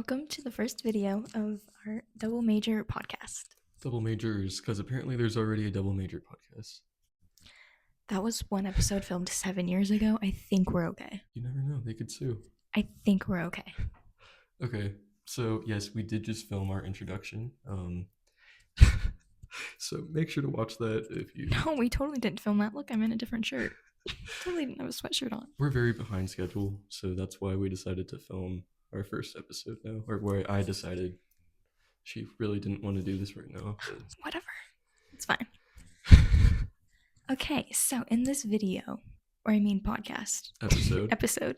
Welcome to the first video of our double major podcast. Double majors, because apparently there's already a double major podcast. That was one episode filmed 7 years ago. I think we're okay. You never know, they could sue. I think we're okay. Okay, so yes, we did just film our introduction. So make sure to watch that if you. No, we totally didn't film that. Look, I'm in a different shirt. Totally didn't have a sweatshirt on. We're very behind schedule, so that's why we decided to film our first episode now, or where I decided. She really didn't want to do this right now. But... Whatever. It's fine. Okay, so in this video, podcast episode,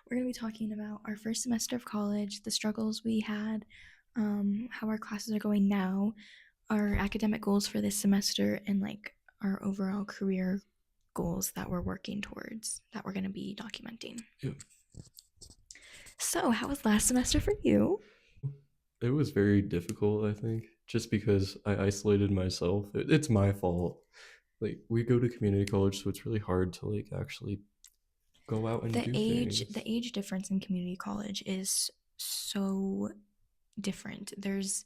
we're going to be talking about our first semester of college, the struggles we had, how our classes are going now, our academic goals for this semester, and like our overall career goals that we're working towards that we're going to be documenting. Yep. So, how was last semester for you? It was very difficult, I think, just because I isolated myself. It's my fault. Like, we go to community college, so it's really hard to like actually go out and do things. The age difference in community college is so different. There's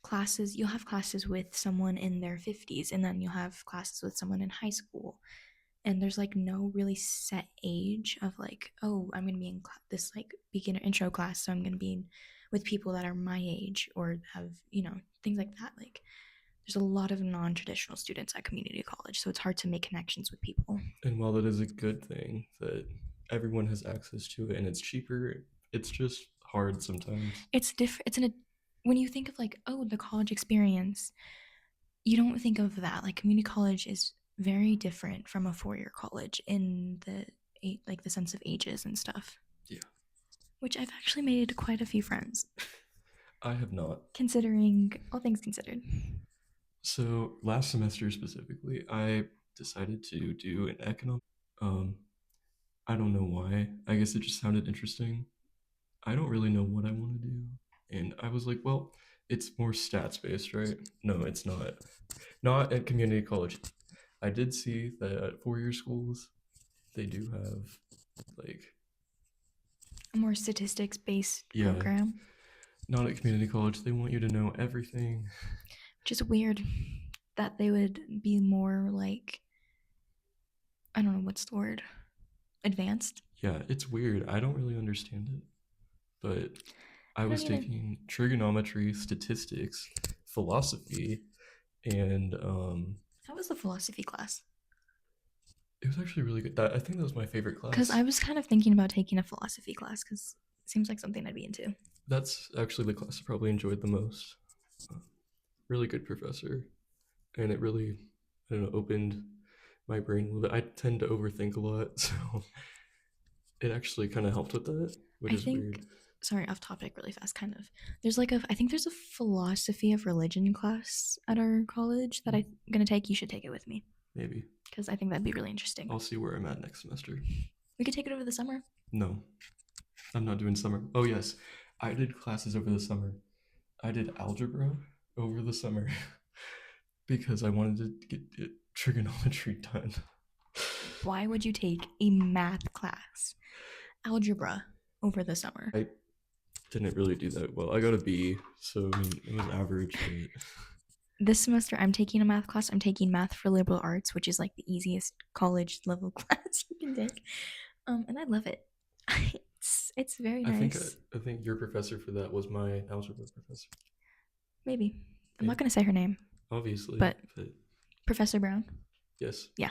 classes, you'll have classes with someone in their 50s, and then you'll have classes with someone in high school, and there's like no really set age of like, oh, I'm gonna be in this like beginner intro class, so I'm gonna be with people that are my age or have, things like that. Like, there's a lot of non-traditional students at community college, so it's hard to make connections with people. And while it is a good thing that everyone has access to it and it's cheaper, it's just hard sometimes. It's different. When you think of like, oh, the college experience, you don't think of that. Like, community college is very different from a four-year college in the sense of ages and stuff. Yeah. Which I've actually made quite a few friends. I have not. Considering all things considered. So last semester specifically, I decided to do an economic. I don't know why. I guess it just sounded interesting. I don't really know what I want to do. And I was like, well, it's more stats based, right? No, it's not. Not at community college. I did see that at four-year schools, they do have like a more statistics based program. Not at community college. They want you to know everything. Which is weird that they would be more like, I don't know, what's the word? Advanced? Yeah, it's weird. I don't really understand it. But I was taking trigonometry, statistics, philosophy, and how was the philosophy class? It was actually really good. I think that was my favorite class. Because I was kind of thinking about taking a philosophy class because it seems like something I'd be into. That's actually the class I probably enjoyed the most. Really good professor, and it really, I don't know, opened my brain a little bit. I tend to overthink a lot, so it actually kind of helped with that, which is weird. Sorry, off topic really fast, kind of. I think there's a philosophy of religion class at our college that I'm going to take. You should take it with me. Maybe. Because I think that'd be really interesting. I'll see where I'm at next semester. We could take it over the summer. No, I'm not doing summer. Oh, yes. I did classes over the summer. I did algebra over the summer because I wanted to get trigonometry done. Why would you take a math class, algebra, over the summer? I didn't really do that well. I got a B, so I mean, it was average. But... This semester, I'm taking a math class. I'm taking math for liberal arts, which is like the easiest college level class you can take, and I love it. It's very nice. I think your professor for that was my algebra professor. Maybe. I'm not going to say her name. Obviously. But Professor Brown? Yes. Yeah.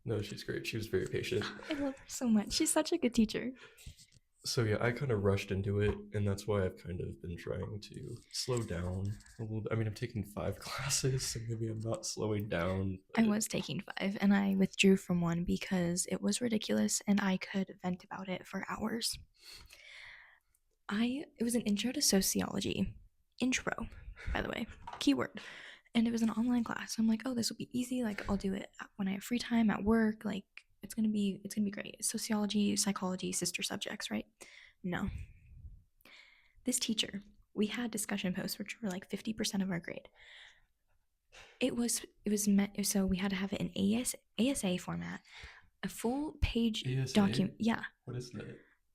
No, she's great. She was very patient. I love her so much. She's such a good teacher. So yeah, I kind of rushed into it, and that's why I've kind of been trying to slow down a little bit. I mean, I'm taking 5 classes, so maybe I'm not slowing down. I was taking 5, and I withdrew from one because it was ridiculous, and I could vent about it for hours. It was an intro to sociology. Intro, by the way, keyword. And it was an online class. I'm like, oh, this will be easy. Like, I'll do it when I have free time at work. Like, it's gonna be great. Sociology, psychology, sister subjects, right? No. This teacher, we had discussion posts, which were like 50% of our grade. So we had to have it in ASA format, a full page document. Yeah. What is that?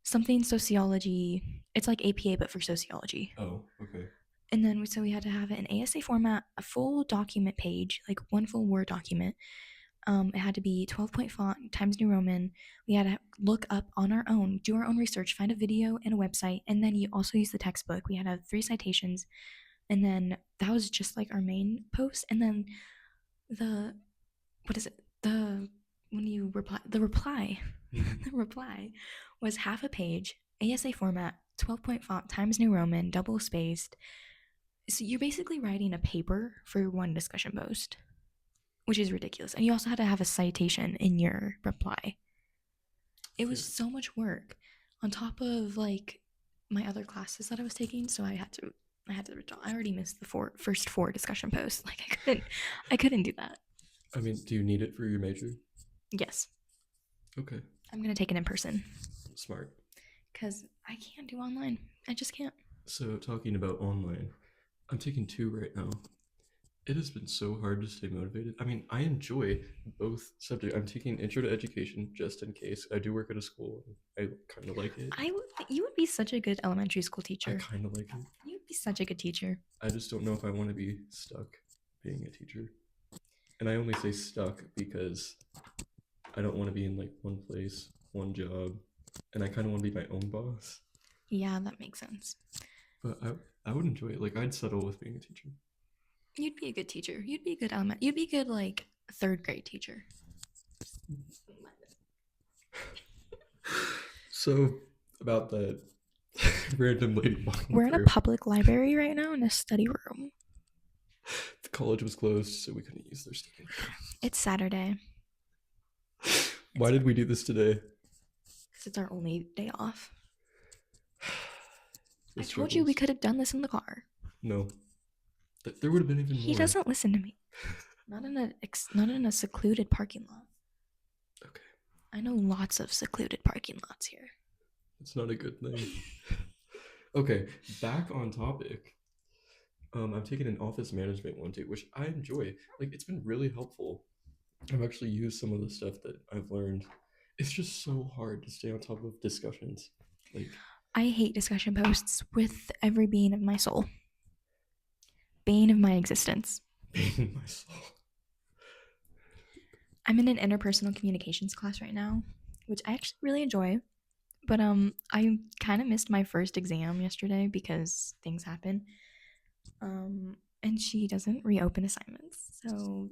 something sociology. It's like APA but for sociology. Oh, okay. And then so we had to have it in ASA format, a full document page, like one full Word document. It had to be 12-point font, Times New Roman. We had to look up on our own, do our own research, find a video and a website, and then you also use the textbook. We had to have 3 citations, and then that was just like our main post. And then the what is it? The when you reply, the reply, the reply was half a page, ASA format, 12-point font, Times New Roman, double spaced. So you're basically writing a paper for one discussion post, which is ridiculous. And you also had to have a citation in your reply. It was so much work on top of like my other classes that I was taking, so I had to withdraw. I already missed the first 4 discussion posts. Like I couldn't do that. I mean, do you need it for your major? Yes. Okay. I'm going to take it in person Smart. cuz I can't do online. I just can't. So, talking about online, I'm taking 2 right now. It has been so hard to stay motivated. I mean, I enjoy both subjects. I'm taking Intro to Education just in case. I do work at a school. I kind of like it. You would be such a good elementary school I teacher. kind of like it. You'd be such a good teacher. I just don't know if I want to be stuck being a teacher. And I only say stuck because I don't want to be in like one place, one job, and I kind of want to be my own boss. Yeah, that makes sense. But I would enjoy it. Like I'd settle with being a teacher. You'd be a good teacher. You'd be a good element. You'd be a good like 3rd grade teacher. So about that random lady walking We're in a public library right now in a study room. The college was closed, so we couldn't use their study. It's Saturday. Why did we do this today? Because it's our only day off. The I told you we could have done this in the car. No. There would have been even more. He doesn't listen to me. Not in a secluded parking lot. Okay. I know lots of secluded parking lots here. It's not a good thing. Okay, back on topic. I'm taking an office management one too, which I enjoy. Like it's been really helpful. I've actually used some of the stuff that I've learned. It's just so hard to stay on top of discussions. Like I hate discussion posts with every being of my soul. Bane of my existence. Bane of my soul. I'm in an interpersonal communications class right now, which I actually really enjoy. But I kind of missed my first exam yesterday because things happen. And she doesn't reopen assignments. So,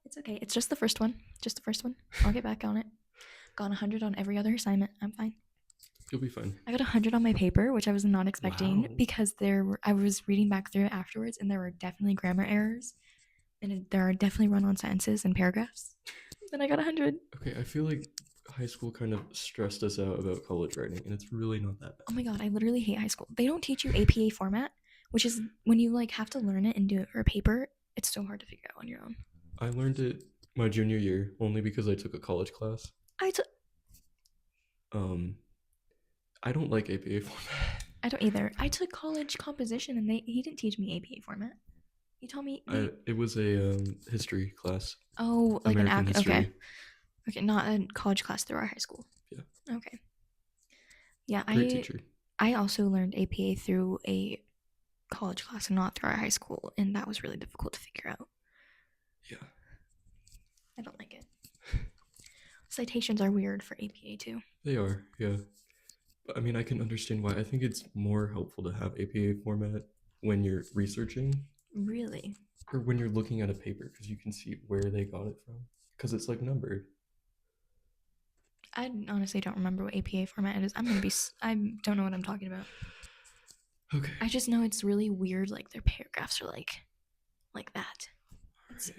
it's okay. It's just the first one. Just the first one. I'll get back on it. Got 100 on every other assignment. I'm fine. You'll be fine. I got 100 on my paper, which I was not expecting. Wow. Because I was reading back through it afterwards, and there were definitely grammar errors. And there are definitely run-on sentences and paragraphs. Then I got 100. Okay, I feel like high school kind of stressed us out about college writing, and it's really not that bad. Oh my god, I literally hate high school. They don't teach you APA format, which is when you like have to learn it and do it for a paper. It's so hard to figure out on your own. I learned it my junior year only because I took a college class. I don't like APA format. I don't either. I took college composition, and he didn't teach me APA format. He told me it was a history class. Oh, like American an history. Okay, not a college class through our high school. Yeah. Okay. Yeah, Great teacher. I also learned APA through a college class and not through our high school, and that was really difficult to figure out. Yeah. I don't like it. Citations are weird for APA too. They are, yeah. But I mean, I can understand why. I think it's more helpful to have APA format when you're researching. Really? Or when you're looking at a paper, because you can see where they got it from. Because it's like numbered. I honestly don't remember what APA format is. I don't know what I'm talking about. Okay. I just know it's really weird. Like their paragraphs are like that. Right.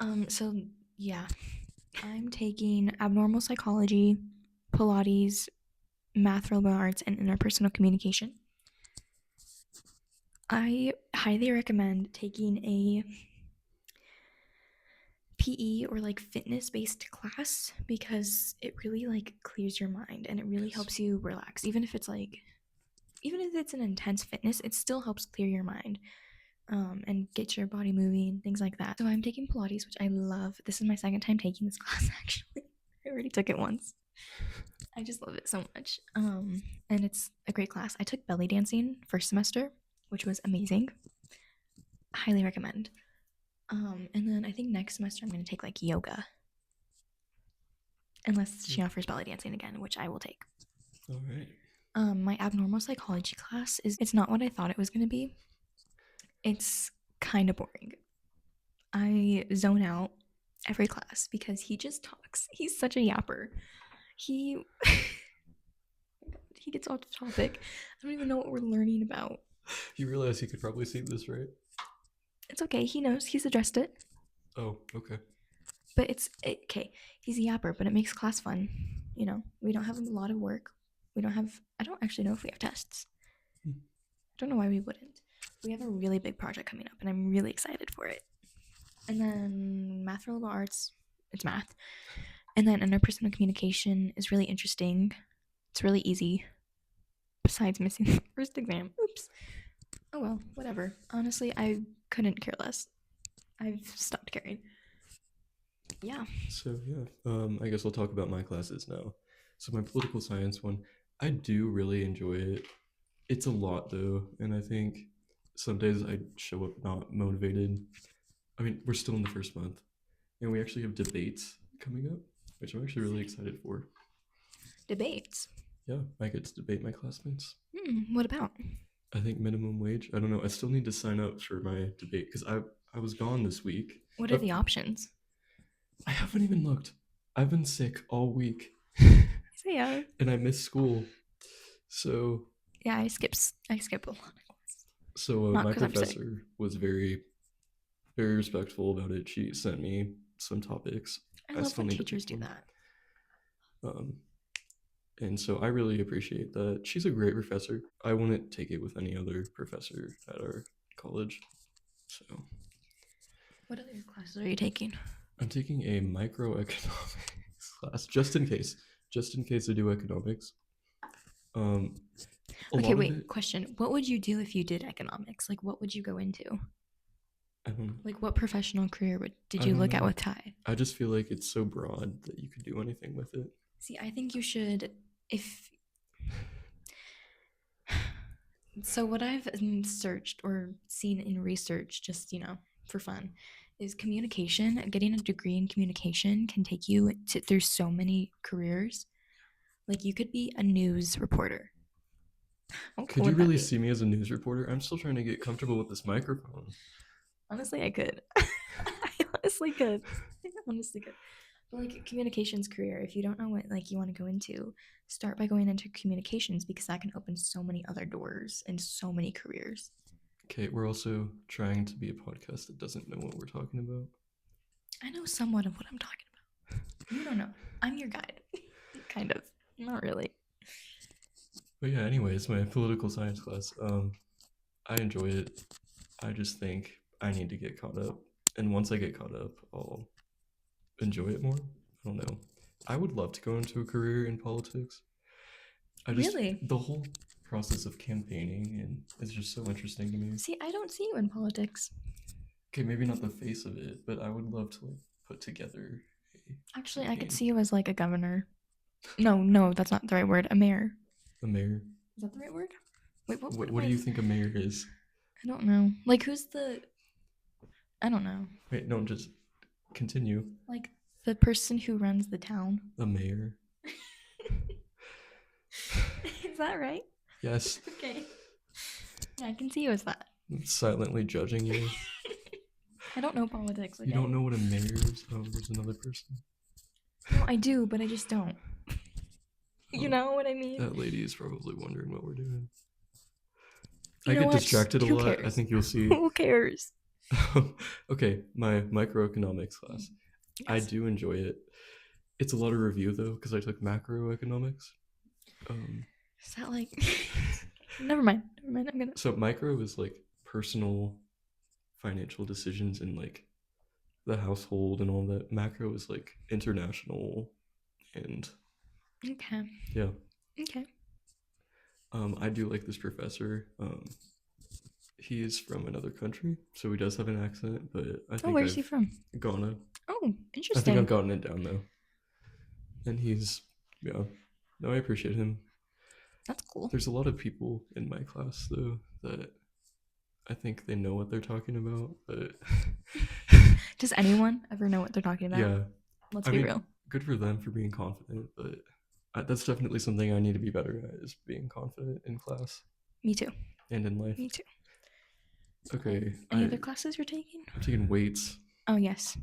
Yeah. So yeah, I'm taking abnormal psychology, Pilates, math, liberal arts, and interpersonal communication. I highly recommend taking a PE or like fitness based class because it really like clears your mind and it really helps you relax. Even if it's an intense fitness, it still helps clear your mind and get your body moving, things like that. So I'm taking Pilates, which I love. This is my second time taking this class actually. I already took it once. I just love it so much. And it's a great class. I took belly dancing first semester, which was amazing. Highly recommend. And then I think next semester I'm going to take like yoga, unless she offers belly dancing again, which I will take. All right. My abnormal psychology class it's not what I thought it was going to be. It's kind of boring. I zone out every class because he just talks. He's such a yapper. He he gets off topic. I don't even know what we're learning about. You realize he could probably see this, right? It's okay. He knows. He's addressed it. Oh, okay. But okay. He's a yapper, but it makes class fun. You know, we don't have a lot of work. I don't actually know if we have tests. I don't know why we wouldn't. We have a really big project coming up, and I'm really excited for it. And then math for liberal arts, it's math. And then interpersonal communication is really interesting. It's really easy. Besides missing the first exam. Oops. Oh well, whatever. Honestly, I couldn't care less. I've stopped caring. Yeah. So yeah, I guess I'll talk about my classes now. So my political science one, I do really enjoy it. It's a lot though, and I think some days I show up not motivated. I mean, we're still in the first month, and we actually have debates coming up, which I'm actually really excited for. Debates. Yeah, I get to debate my classmates. What about? I think minimum wage. I don't know. I still need to sign up for my debate because I was gone this week. What are the options? I haven't even looked. I've been sick all week. So yeah. And I missed school. So yeah, I skip a lot of classes. So my professor was very, very respectful about it. She sent me some topics. I love when teachers do that. And so I really appreciate that. She's a great professor. I wouldn't take it with any other professor at our college. So, what other classes are you taking? I'm taking a microeconomics class just in case I do economics. Okay, wait. Question: what would you do if you did economics? Like, what would you go into? Like, what professional career did you look at with Ty? I just feel like it's so broad that you could do anything with it. See, I think you should. So what I've searched or seen in research, just for fun, is communication. Getting a degree in communication can take you through so many careers. Like, you could be a news reporter. Could you really see me as a news reporter? I'm still trying to get comfortable with this microphone. Honestly, I could. I honestly could. But like, communications career, if you don't know what you want to go into, start by going into communications, because that can open so many other doors and so many careers. Okay, we're also trying to be a podcast that doesn't know what we're talking about. I know somewhat of what I'm talking about. You don't know. I'm your guide. Kind of. Not really. But yeah, anyways, my political science class, I enjoy it. I just think I need to get caught up. And once I get caught up, I'll enjoy it more. I don't know. I would love to go into a career in politics. Really? The whole process of campaigning and it's just so interesting to me. See, I don't see you in politics. Okay, maybe not the face of it, but I would love to put together Actually, campaign. I could see you as a governor. No, that's not the right word. A mayor. A mayor? Is that the right word? Wait, what do you think a mayor is? I don't know. Who's the... I don't know. Wait, no, just continue. The person who runs the town. The mayor. Is that right? Yes. Okay. Yeah, I can see you as that. Silently judging you. I don't know politics. Okay? You don't know what a mayor is? Oh, there's another person. No, I do, but I just don't. You know what I mean? That lady is probably wondering what we're doing. I get distracted a lot. I think you'll see. Who cares? Okay, my microeconomics class. Yes. I do enjoy it. It's a lot of review though, because I took macroeconomics. Is that Never mind. So micro is personal financial decisions in the household and all that. Macro is international and. Okay. Yeah. Okay. I do like this professor. He is from another country, so he does have an accent, but I think where's he from? Ghana. Oh, interesting. I think I've gotten it down though. And he's No, I appreciate him. That's cool. There's a lot of people in my class though that I think they know what they're talking about, but Does anyone ever know what they're talking about? yeah, Let's I be mean, real. good for them for being confident, but that's definitely something I need to be better at is being confident in class Me too. and in life. Me too. Okay, Any other classes you're taking? I'm taking weights. Oh, yes.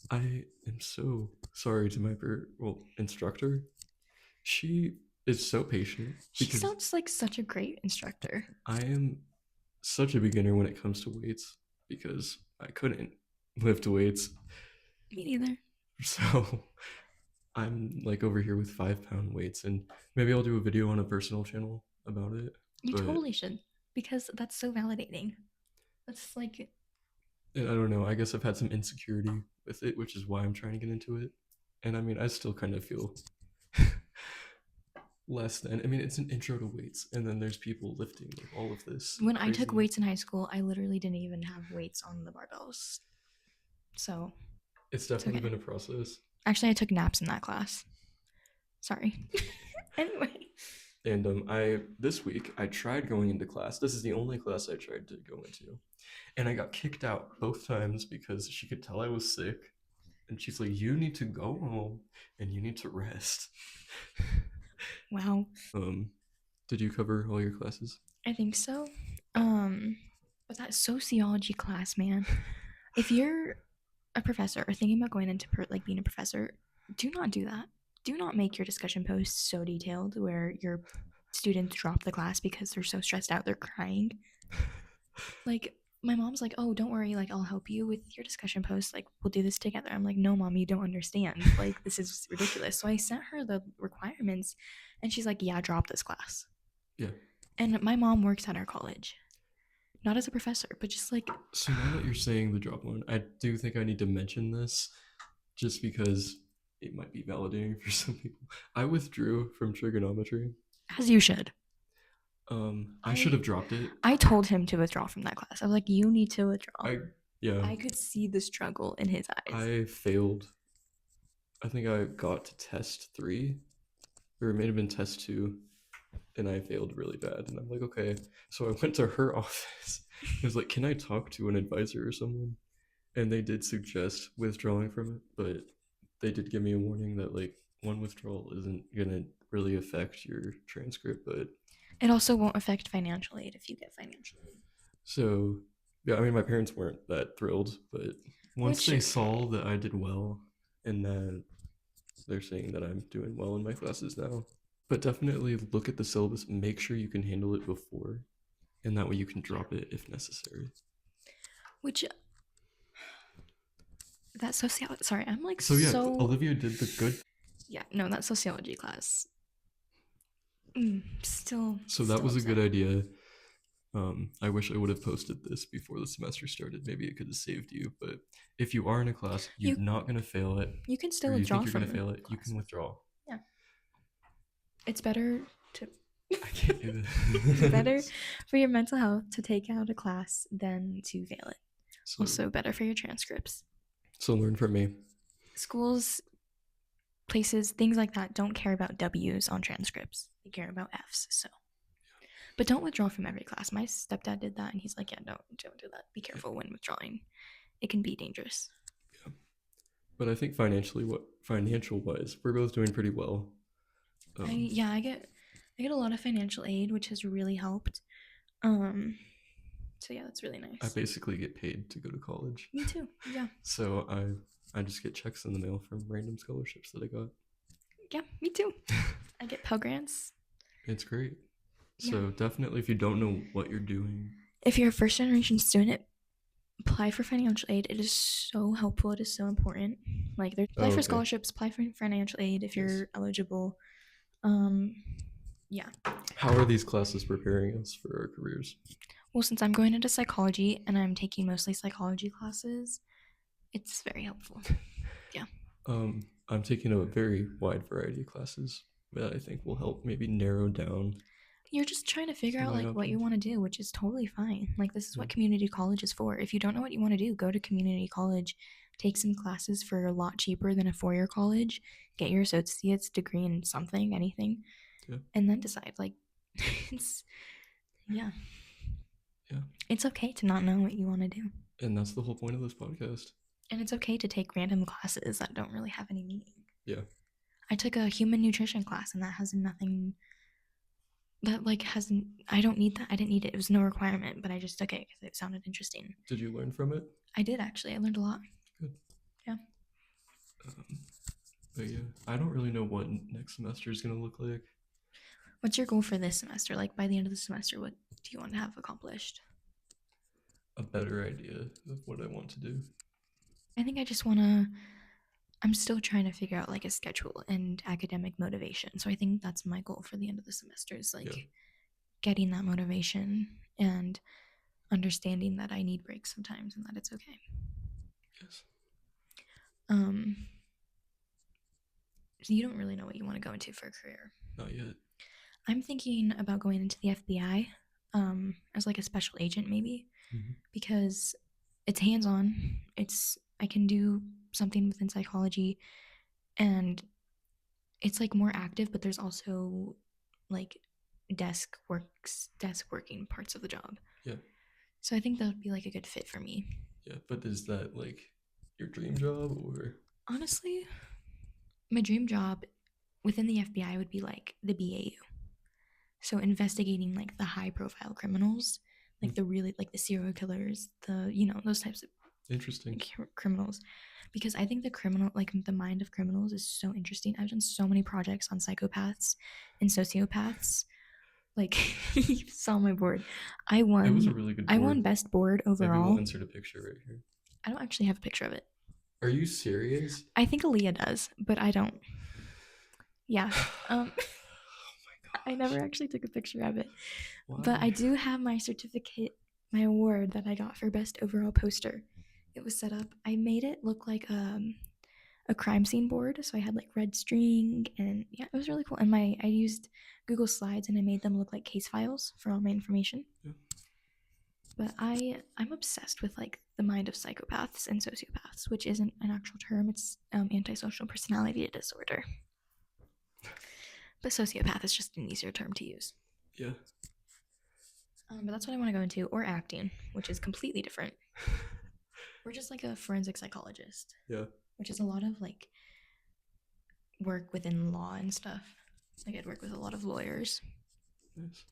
I am so sorry to my instructor. She is so patient She because sounds like such a great instructor. I am such a beginner when it comes to weights because I couldn't lift weights. Me neither. So I'm like over here with 5 pound weights, and maybe I'll do a video on a personal channel about it. You But totally should because that's so validating. That's like, I don't know. I guess I've had some insecurity with it, which is why I'm trying to get into it. And I mean, I still kind of feel less than. I mean, it's an intro to weights, and then there's people lifting like all of this. when I took crazy- weights in high school, I literally didn't even have weights on the barbells. So, It's definitely okay. been a process. Actually, I took naps in that class. Sorry. Anyway. And I this week I tried going into class. This is the only class I tried to go into, and I got kicked out both times because she could tell I was sick, and she's like, "You need to go home and you need to rest." Wow. Did you cover all your classes? I think so. But that sociology class, man. If you're a professor or thinking about going into like being a professor, do not do that. Do not make your discussion posts so detailed where your students drop the class because they're so stressed out they're crying. Like my mom's like, "Oh, don't worry, like I'll help you with your discussion post. Like we'll do this together." I'm like, "No, mom, you don't understand. Like this is ridiculous." So I sent her the requirements and she's like, "Yeah, drop this class." Yeah. And my mom works at our college. Not as a professor, but just like. So now that you're saying the drop one, I do think I need to mention this just because it might be validating for some people. I withdrew from trigonometry. As you should. I should have dropped it. I told him to withdraw from that class. I was like, "You need to withdraw." Yeah. I could see the struggle in his eyes. I failed. I think I got to test 3, or it may have been test 2, and I failed really bad. And I'm like, okay. So I went to her office. I was like, can I talk to an advisor or someone? And they did suggest withdrawing from it, but they did give me a warning that like one withdrawal isn't gonna really affect your transcript, but it also won't affect financial aid if you get financial aid. So yeah, I mean my parents weren't that thrilled, but once they saw that I did well and that they're saying that I'm doing well in my classes now. But definitely look at the syllabus, make sure you can handle it before, and that way you can drop it if necessary. Which that sociology. Sorry, I'm like so. Yeah, Olivia did the good. Yeah, no, that sociology class. Still. So that was a good idea. I wish I would have posted this before the semester started. Maybe it could have saved you. But if you are in a class, you're not gonna fail it. You can still withdraw you think you're from gonna fail it. You can withdraw. Yeah. It's better to. I can't do It's better for your mental health to take out a class than to fail it. So, also better for your transcripts. So learn from me. Schools, places, things like that don't care about W's on transcripts. They care about F's. So, but don't withdraw from every class. My stepdad did that, and he's like, "Yeah, don't do that. Be careful when withdrawing. It can be dangerous." Yeah, but I think financial wise, we're both doing pretty well. I get a lot of financial aid, which has really helped. So yeah, that's really nice. I basically get paid to go to college. Me too. Yeah. So I just get checks in the mail from random scholarships that I got. Yeah, me too. I get Pell Grants. It's great. So definitely, if you don't know what you're doing, if you're a first generation student, apply for financial aid. It is so helpful. It is so important. Like, there's apply for scholarships, apply for financial aid if you're eligible. Yeah. How are these classes preparing us for our careers? Well, since I'm going into psychology and I'm taking mostly psychology classes, it's very helpful. Yeah. I'm taking a very wide variety of classes that I think will help maybe narrow down. You're just trying to figure out like what you want to do, which is totally fine. Like, this is what community college is for. If you don't know what you want to do, go to community college. take some classes for a lot cheaper than a 4 year college, get your associate's degree in something, anything, Yeah. and then decide. Like, it's, yeah. Yeah. It's okay to not know what you want to do. And that's the whole point of this podcast. And it's okay to take random classes that don't really have any meaning. Yeah. I took a human nutrition class and that has nothing that like hasn't I don't need that. I didn't need it. It was no requirement, but I just took it because it sounded interesting. Did you learn from it? I did actually. I learned a lot. Good. Yeah. But yeah, I don't really know what next semester is going to look like. What's your goal for this semester? Like by the end of the semester, what do you want to have accomplished? A better idea of what I want to do. I think I just I'm still trying to figure out like a schedule and academic motivation. So I think that's my goal for the end of the semester is like getting that motivation and understanding that I need breaks sometimes and that it's okay. Yes. So you don't really know what you want to go into for a career. Not yet. I'm thinking about going into the FBI as like a special agent maybe, because it's hands-on. I can do something within psychology and it's like more active, but there's also like desk working parts of the job. Yeah. So I think that would be like a good fit for me. Yeah, but is that like your dream job or? Honestly, my dream job within the FBI would be like the BAU. So investigating like the high profile criminals, like the really like the serial killers, those types of interesting criminals, because I think the mind of criminals is so interesting. I've done so many projects on psychopaths and sociopaths. Like you saw my board. It was a really good board. I won best board overall. Maybe we'll insert a picture right here. I don't actually have a picture of it. Are you serious? I think Aaliyah does, but I don't. Yeah. Oh my God. I never actually took a picture of it. Why? But I do have my certificate, my award that I got for best overall poster. It was set up. I made it look like a crime scene board, so I had like red string, and yeah, it was really cool. And I used Google Slides and I made them look like case files for all my information. Yeah. But I'm obsessed with like the mind of psychopaths and sociopaths, which isn't an actual term. It's antisocial personality disorder. But sociopath is just an easier term to use. Yeah. But that's what I want to go into, or acting, which is completely different. We're just like a forensic psychologist. Yeah. Which is a lot of like work within law and stuff. Like I'd work with a lot of lawyers. Nice.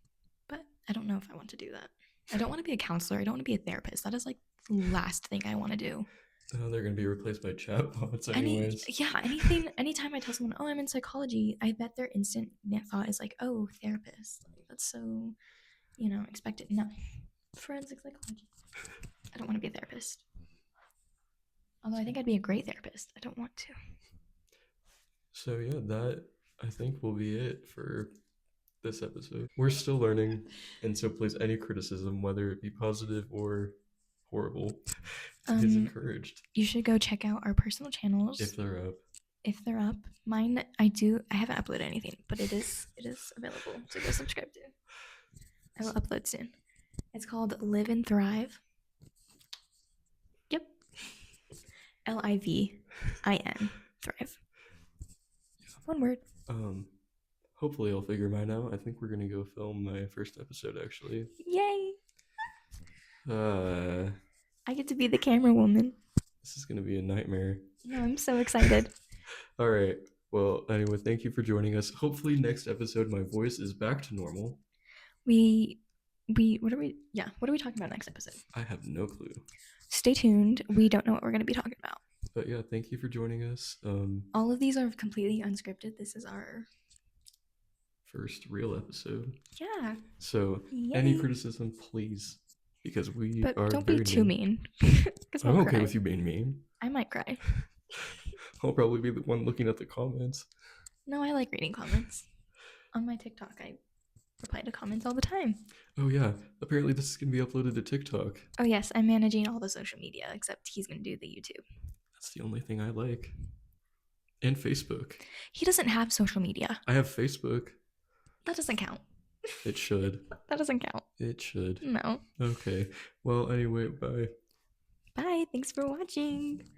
But I don't know if I want to do that. I don't want to be a counselor. I don't want to be a therapist. That is like the last thing I want to do. Oh, they're going to be replaced by chatbots anyways. Anytime I tell someone, oh, I'm in psychology, I bet their instant thought is like, oh, therapist. Like, that's so, expected. No. Forensic psychology. I don't want to be a therapist. Although I think I'd be a great therapist. I don't want to. So yeah, that I think will be it for this episode. We're still learning, and so please, any criticism, whether it be positive or horrible, is encouraged. You should go check out our personal channels. If they're up. Mine, I haven't uploaded anything, but it is available, so go subscribe to. I will upload soon. It's called Live and Thrive. Yep. LIVIN. Thrive. One word. Hopefully I'll figure mine out. I think we're gonna go film my first episode actually. Yay! I get to be the camera woman. This is gonna be a nightmare. No, I'm so excited. All right. Well, anyway, thank you for joining us. Hopefully next episode my voice is back to normal. What are we talking about next episode? I have no clue. Stay tuned. We don't know what we're going to be talking about. But yeah, thank you for joining us. All of these are completely unscripted. This is our first real episode. Yeah. So any criticism, please, because we but are. Don't be too mean. I'm okay with you being mean. I might cry. I'll probably be the one looking at the comments. No, I like reading comments. On my TikTok, I reply to comments all the time. Oh yeah, apparently this is going to be uploaded to TikTok. Oh yes, I'm managing all the social media, except he's going to do the YouTube. That's the only thing I like. And Facebook. He doesn't have social media. I have Facebook. That doesn't count. It should. That doesn't count. It should. No. Okay. Well, anyway, bye. Bye. Thanks for watching.